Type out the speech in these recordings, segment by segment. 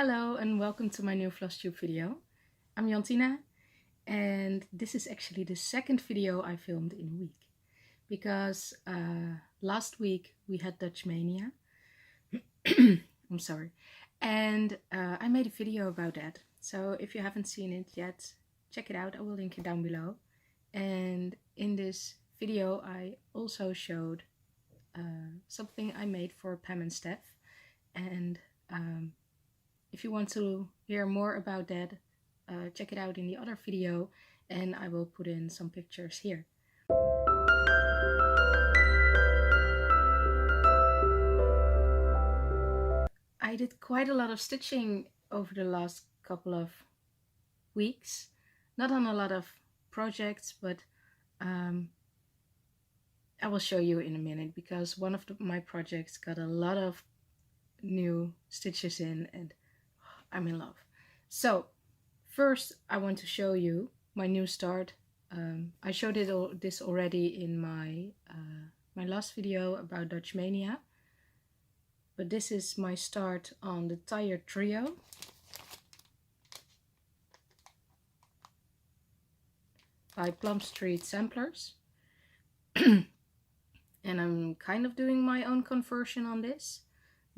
Hello and welcome to my new Flosstube video. I'm Jantina and this is actually the second video I filmed in a week because last week we had Dutch Mania. I'm sorry. And I made a video about that. So if you haven't seen it yet, check it out. I will link it down below. And in this video I also showed something I made for Pam and Steph. And if you want to hear more about that, check it out in the other video and I will put in some pictures here. I did quite a lot of stitching over the last couple of weeks. Not on a lot of projects, but I will show you in a minute because one of my projects got a lot of new stitches in and I'm in love. So first I want to show you my new start. I showed this already in my last video about Dutch Mania, but this is my start on the Tire Trio. By Plum Street Samplers. And I'm kind of doing my own conversion on this.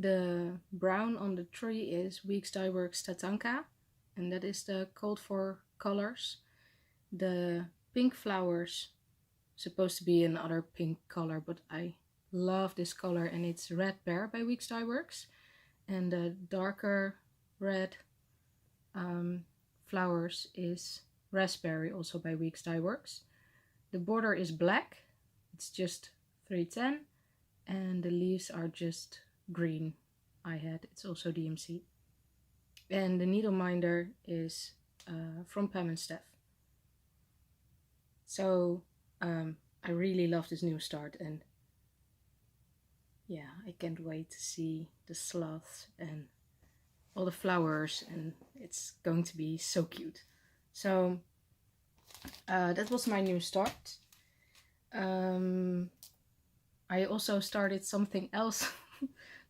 The brown on the tree is Weeks Dye Works Tatanka, and that is the called for colors. The pink flowers, supposed to be another pink color, but I love this color, and it's Red Bear by Weeks Dye Works. And the darker red flowers is Raspberry, also by Weeks Dye Works. The border is black, it's just 310, and the leaves are just green. It's also DMC. And the needle minder is from Pam and Steph. So I really love this new start, and yeah, I can't wait to see the sloths and all the flowers, and it's going to be so cute. So that was my new start. I also started something else,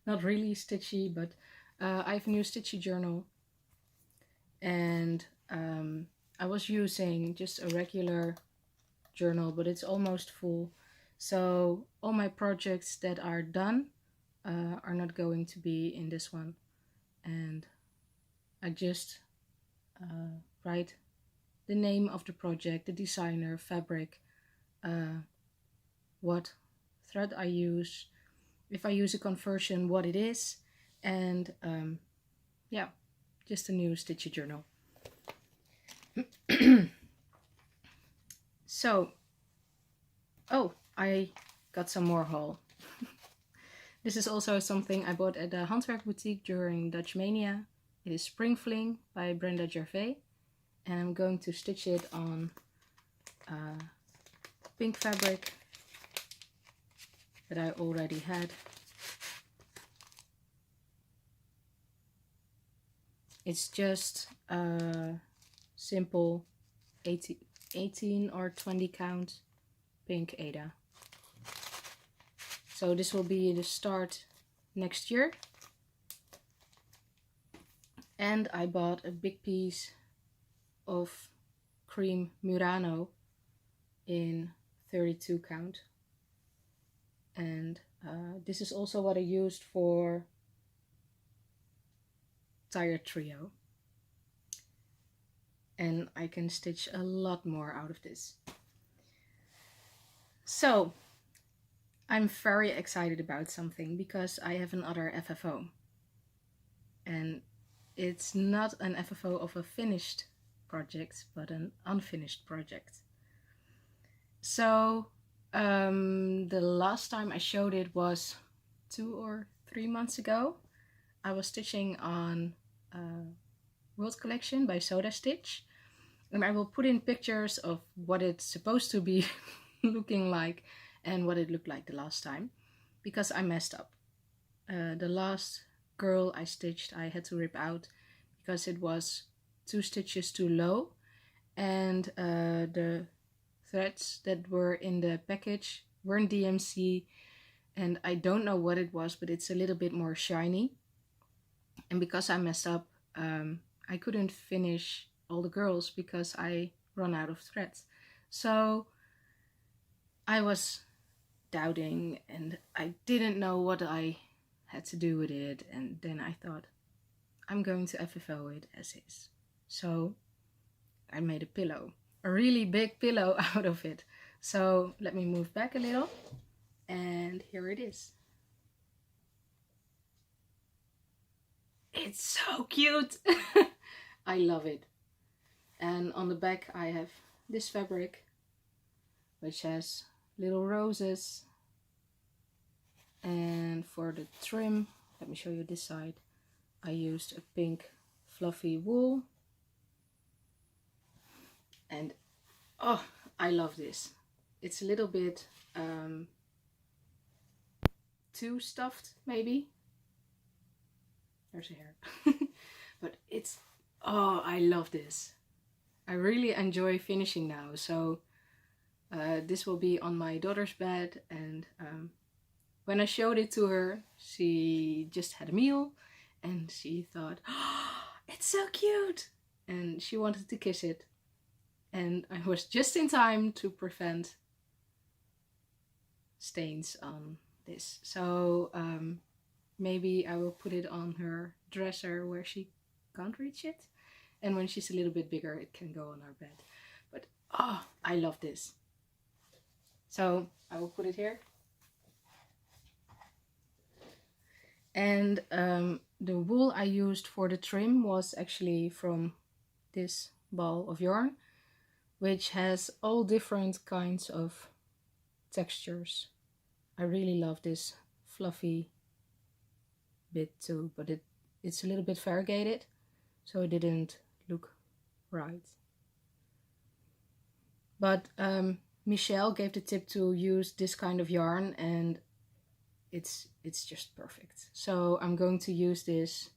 not really stitchy, but I have a new stitchy journal, and I was using just a regular journal, but it's almost full. So all my projects that are done are not going to be in this one, and I just write the name of the project, the designer, fabric, what thread I use, if I use a conversion, what it is, and yeah, just a new stitchy journal. So, oh, I got some more haul. This is also something I bought at the Handwerk Boutique during Dutch Mania. It is Spring Fling by Brenda Gervais, and I'm going to stitch it on pink fabric that I already had. It's just a simple 18 or 20 count pink Ada. So this will be the start next year. And I bought a big piece of cream Murano in 32 count. And this is also what I used for Tire Trio. And I can stitch a lot more out of this. So I'm very excited about something because I have another FFO. And it's not an FFO of a finished project, but an unfinished project. So the last time I showed it was 2 or 3 months ago. I was stitching on World Collection by Soda Stitch, and I will put in pictures of what it's supposed to be looking like and what it looked like the last time, because I messed up. The last girl I stitched I had to rip out because it was 2 stitches too low, and the threads that were in the package weren't DMC, and I don't know what it was, but it's a little bit more shiny. And because I messed up, I couldn't finish all the girls because I run out of threads. So I was doubting and I didn't know what I had to do with it, and then I thought, I'm going to FFO it as is. So I made a pillow, a really big pillow out of it. So let me move back a little, and here it is. It's so cute. I love it. And on the back I have this fabric, which has little roses. And for the trim, let me show you this side. I used a pink fluffy wool. And oh, I love this. It's a little bit too stuffed, maybe. There's a hair. But it's, oh, I love this. I really enjoy finishing now. So this will be on my daughter's bed, and when I showed it to her, she just had a meal and she thought, oh, it's so cute, and she wanted to kiss it. And I was just in time to prevent stains on this. So maybe I will put it on her dresser where she can't reach it. And when she's a little bit bigger, it can go on our bed. But oh, I love this. So I will put it here. And the wool I used for the trim was actually from this ball of yarn, which has all different kinds of textures. I really love this fluffy bit too, but it's a little bit variegated, so it didn't look right. But Michelle gave the tip to use this kind of yarn, and it's just perfect. So I'm going to use this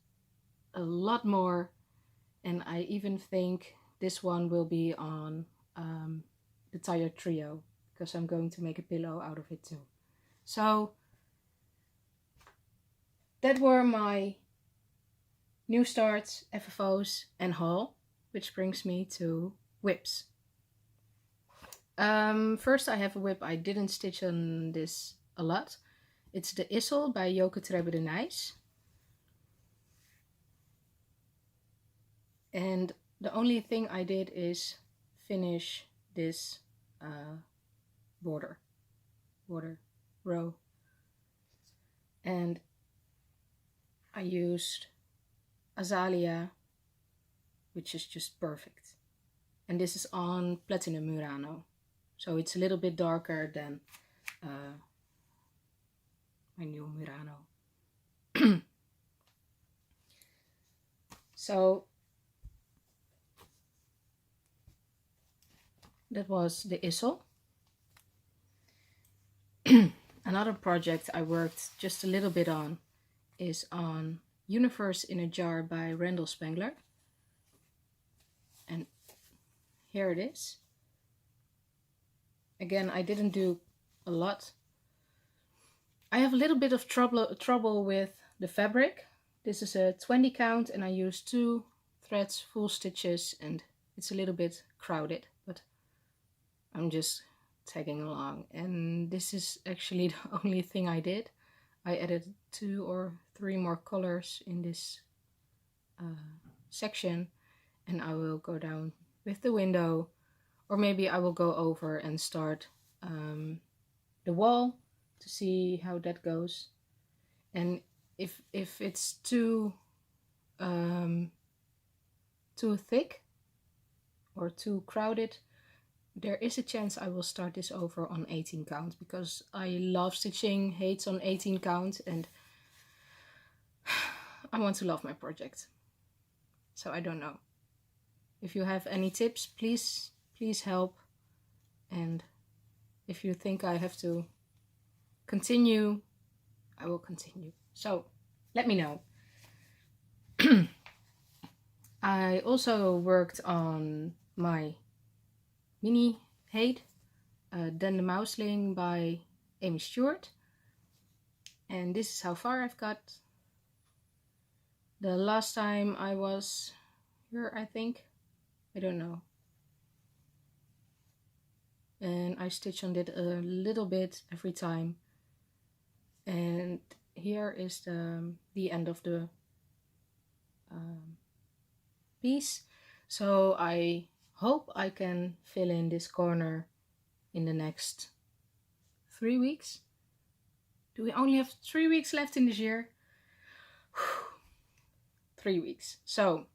a lot more, and I even think this one will be on the Tired Trio, because I'm going to make a pillow out of it too. So that were my new starts, FFOs and haul, which brings me to whips. First I have a whip I didn't stitch on this a lot. It's the Issel by Joke Trebbe de Nijs. And the only thing I did is finish this border row. And I used Azalea, which is just perfect. And this is on Platinum Murano. So it's a little bit darker than my new Murano. So that was the Issel. Another project I worked just a little bit on is on Universe in a Jar by Randall Spangler. And here it is. Again, I didn't do a lot. I have a little bit of trouble with the fabric. This is a 20 count and I used 2 threads, full stitches, and it's a little bit crowded, but I'm just tagging along. And this is actually the only thing I did. I added 2 or 3 more colors in this section, and I will go down with the window, or maybe I will go over and start the wall to see how that goes. And if it's too thick or too crowded, there is a chance I will start this over on 18 count, because I love stitching heights on 18 count and I want to love my project. So I don't know. If you have any tips, please help. And if you think I have to continue, I will continue. So let me know. I also worked on my mini height, Then the Mouseling by Amy Stewart. And this is how far I've got. The last time I was here, I think, I don't know, and I stitch on it a little bit every time. And here is the end of the piece. So I hope I can fill in this corner in the next 3 weeks. Do we only have 3 weeks left in this year? 3 weeks. So,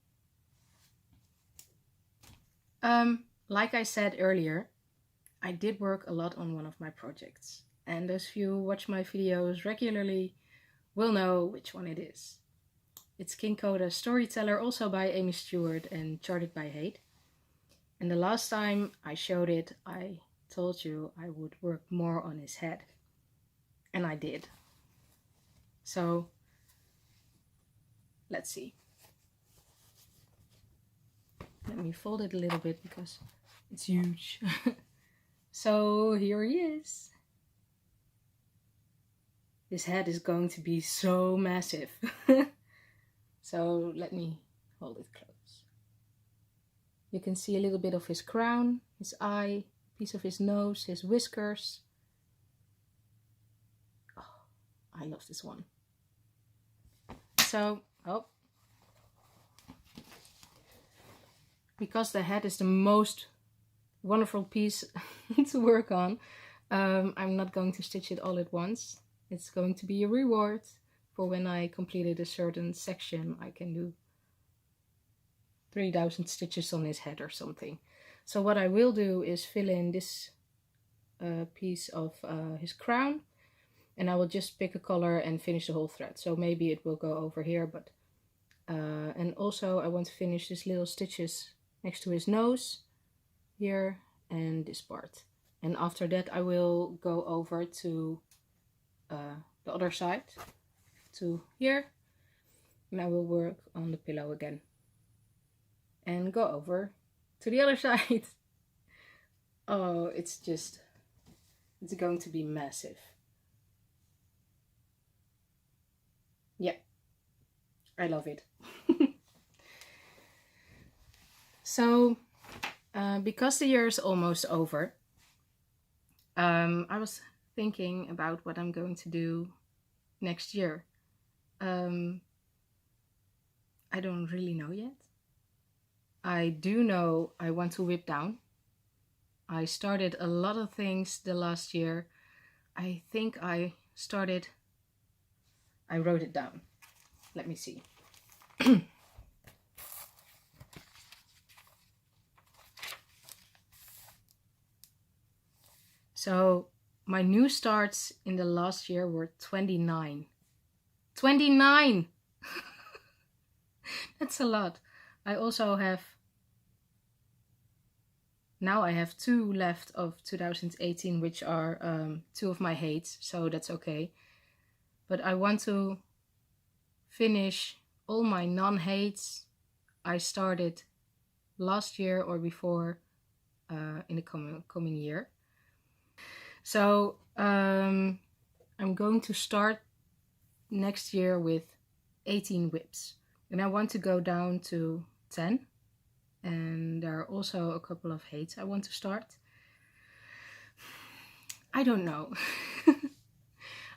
like I said earlier, I did work a lot on one of my projects. And those of you who watch my videos regularly will know which one it is. It's King Coda Storyteller, also by Amy Stewart and charted by Hate. And the last time I showed it, I told you I would work more on his head. And I did. So, let's see. Let me fold it a little bit because it's huge. So here he is. His head is going to be so massive. So let me hold it close. You can see a little bit of his crown, his eye, piece of his nose, his whiskers. Oh, I love this one. So, because the head is the most wonderful piece to work on, I'm not going to stitch it all at once. It's going to be a reward for when I completed a certain section. I can do 3,000 stitches on his head or something. So what I will do is fill in this piece of his crown, and I will just pick a color and finish the whole thread. So maybe it will go over here, but and also I want to finish these little stitches next to his nose here and this part. And after that I will go over to the other side, to here, and I will work on the pillow again and go over to the other side. Oh, it's going to be massive. Yeah, I love it. So because the year is almost over, I was thinking about what I'm going to do next year. I don't really know yet. I do know I want to whip down. I started a lot of things the last year. I think I wrote it down. Let me see. So my new starts in the last year were 29. 29! That's a lot. I also have, now I have 2 left of 2018, which are 2 of my hates, so that's okay. But I want to finish all my non-hates I started last year or before in the coming year. So I'm going to start next year with 18 whips, and I want to go down to 10, and there are also a couple of hates I want to start. I don't know.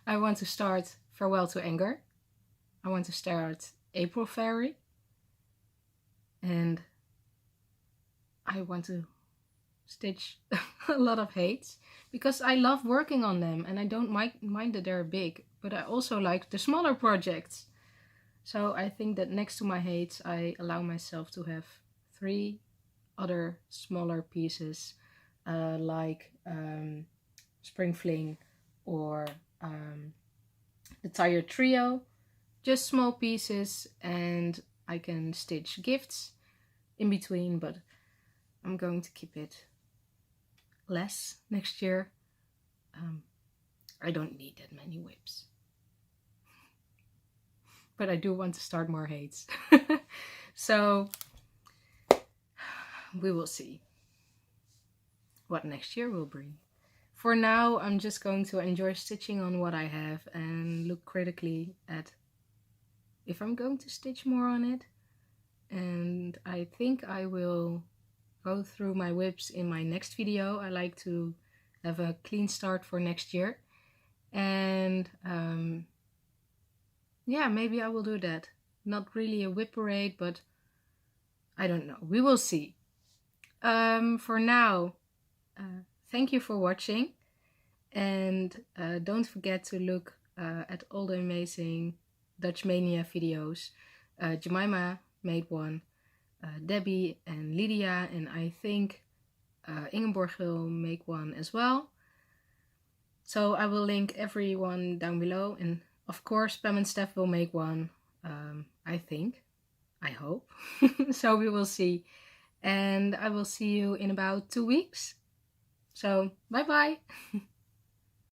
I want to start Farewell to Anger. I want to start April Fairy, and I want to stitch a lot of hates because I love working on them, and I don't mind that they're big, but I also like the smaller projects. So I think that next to my hates I allow myself to have 3 other smaller pieces, like Spring Fling or the Tired Trio. Just small pieces, and I can stitch gifts in between, but I'm going to keep it less next year. I don't need that many whips. But I do want to start more hates. So we will see what next year will bring. For now, I'm just going to enjoy stitching on what I have and look critically at if I'm going to stitch more on it. And I think I will go through my whips in my next video. I like to have a clean start for next year. And yeah, maybe I will do that. Not really a whip parade, but I don't know. We will see. For now, thank you for watching. And don't forget to look at all the amazing Dutch Mania videos. Jemima made one, Debbie and Lydia, and I think Ingeborg will make one as well. So I will link everyone down below, and of course Pam and Steph will make one, I think, I hope. So we will see, and I will see you in about 2 weeks. So bye bye.